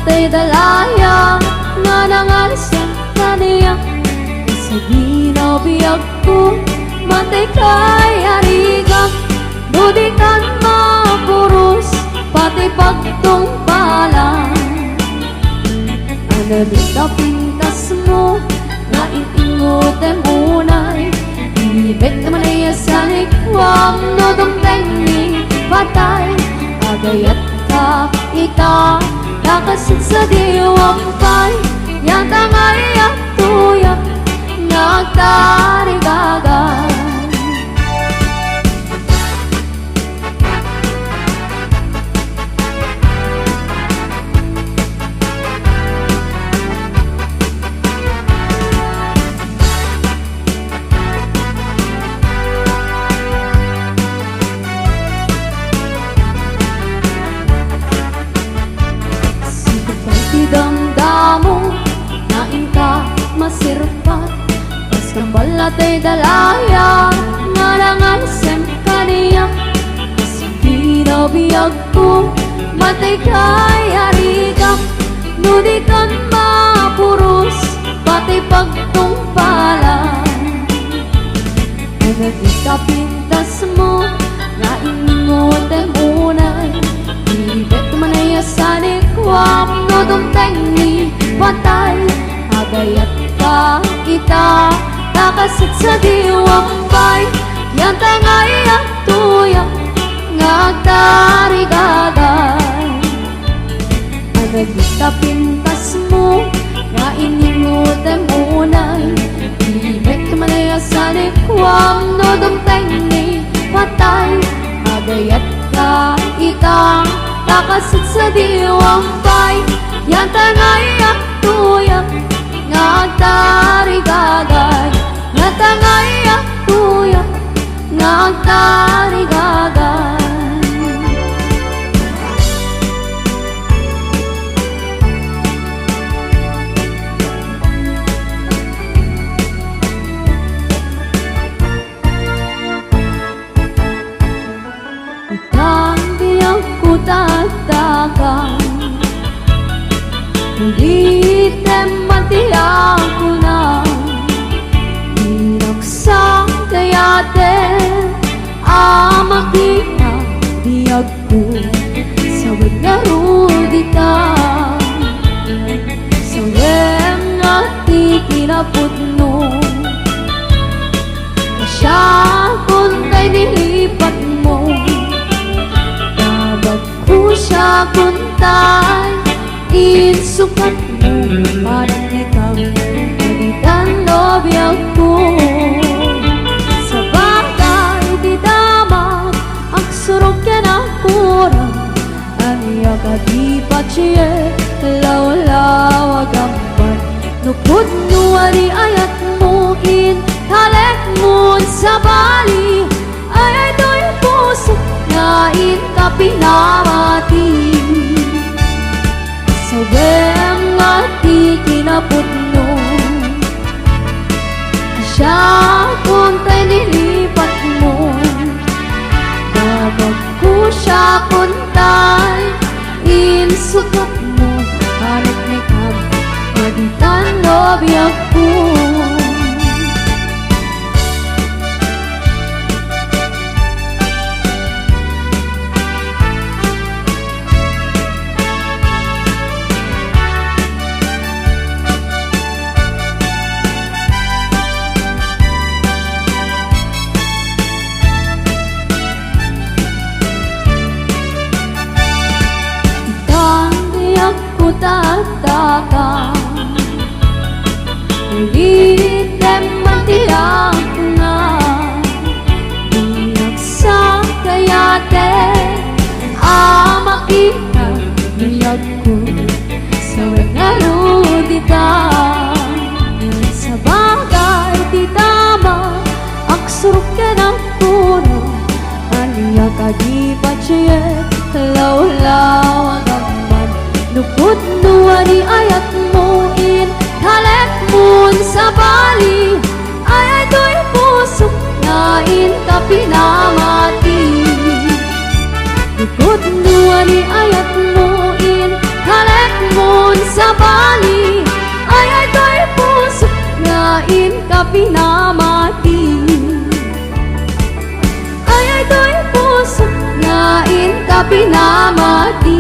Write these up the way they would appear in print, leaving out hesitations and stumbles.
balatay dalaya nga nangalasang kaniya sa ginabiyag ko matay kay arigang budikan mapuros pati pagtong palang ano di ka pintas mo na iingot ang unay ibig naman ay asanik wam no dumteng ni patay agayat ka ita nakasit sa diwang pay yang tangay at tuyak nagtarigagay damdamo na inka masirpat pas kang balatay dalaya nga nangalasem kaniya kas pinabiyag ko matay kay arigang nudikan mapuros pati pagtong palang ano di ka pintas mo na ingot ang unay ibig man ay asanik wam no dumteng ni patay agayat ka ita nakasit sa diwang bay yang tangay at tuyak nagtarigagay ano di ka pintas mo nga iningot ang unay ibig man ay asanik wam no dumteng ni patay agayat ka ita nakasit sa diwang bay yang tangay at tuyak nagtarigagay nga tangay at tuyak nagtarigagay itang biyang kutatagang ulit matiyak ko na inaksang kayate amakita biyag ko sa wagnarudita sa wem nga ikinaputno siya kuntay nilipat mo tabag ko siya kuntay insukat mo parang ikaw nagitan lobiyag ko sa bagay di damag ang surog ka na kurang aniya ka di pa chiye lawlaw agampan nupod nuwari ayat mo in talek mo sa bali ay do'y puso na in ka pinamati sa wem at ikinaputno siya kuntay nilipat mo damag ko siya kuntay insukat mo hanap ni kam magitan lobiyag ko tataka ulit matiyak na inaksang kayate amakita biyag ko sa wagnarudita sa bagay di tama aksurok ka ng puno aniya ka di pa chiye lawlaw agampan nupod nuwari ayat mo in talek mo sa bali ay do'y puso na in ka pinamati nupod nuwari ayat mo in talek mo bali ay to'y puso ngain ka pinamati. Ay to'y puso ngain ka pinamati.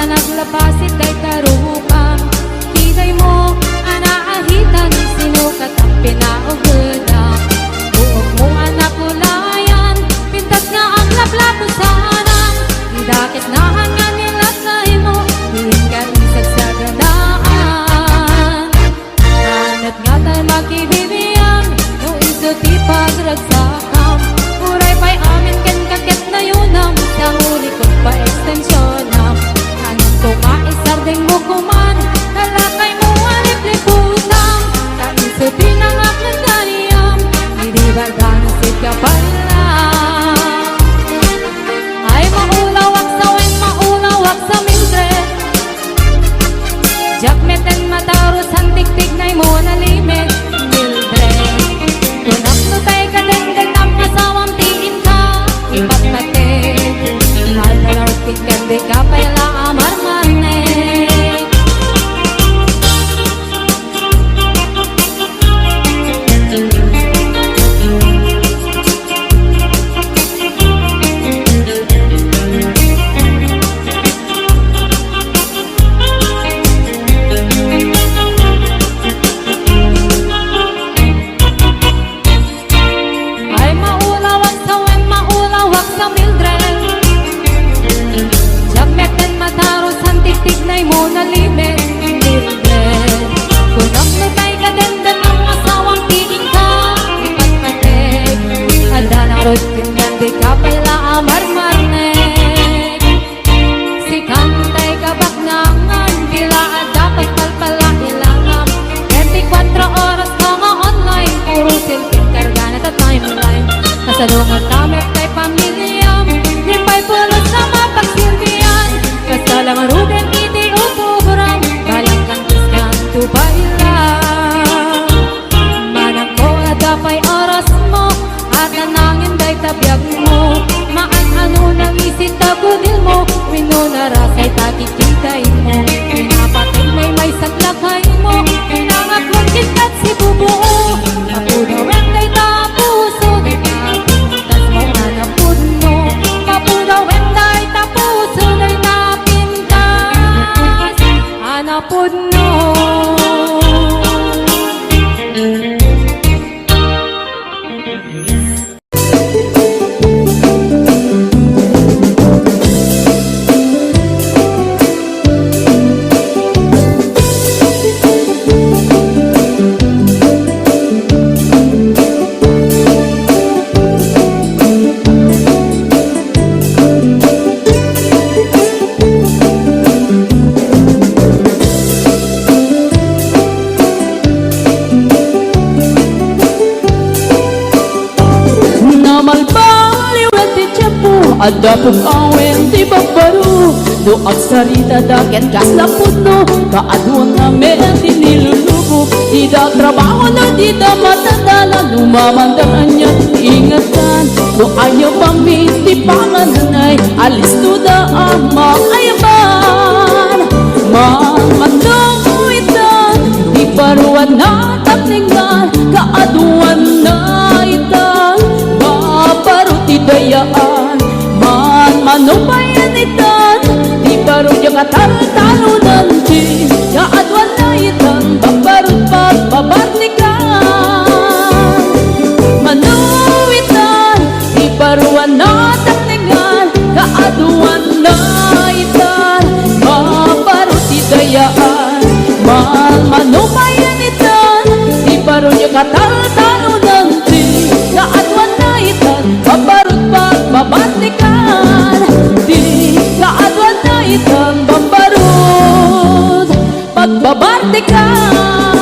Naglabasit ay tarupang Kitay mo, anaahitan Sinukat ang pinaugulang Buok mo anak ulayan Pintas nga ang lablabo sanang Idakit na nga nilatay mo Diin ka isag sa ganaan Hanat nga tayo magkibibiyang Nung iso ti pagragsakam Uray pa'y amin ken kakit na yunam Sa huli kong pa-extensionam Tumaisarding mo kuman Talakay mo alip-liputang Kaiso pinangak ng dariyam Hindi ba gansit ka pala Ay maulawak sa wen maulawak sa Mildred Jakmeten mataros ang tiktik na mo na limit Mildred Tunap no tayo ka dendeng ang kasawang tiin ka Ibat natin Mahal na larkin kandi ka pala amar Ay maula Adapog awen ti babaro no agsarita daket kas na puno kaaduan na meron ti nilulubo di da trabaho no di da matandala lumamandaan niya ingatan no ayaw pamiti pangananay alis to da ama ayaban mamandong itan di paruan na takningan kaaduan na itan maparuti dayaan manubayan itan di baru yung katalo-talo nanti kaadwan na itan babarut pagbabartikan manuwitan di baruan na takningan kaadwan na itan babarut idayaan manubayan itan di baru yung katalo-talo nanti kaadwan na itan babarut pagbabartikan di kaadwan na itang pagbarut pagbabartikan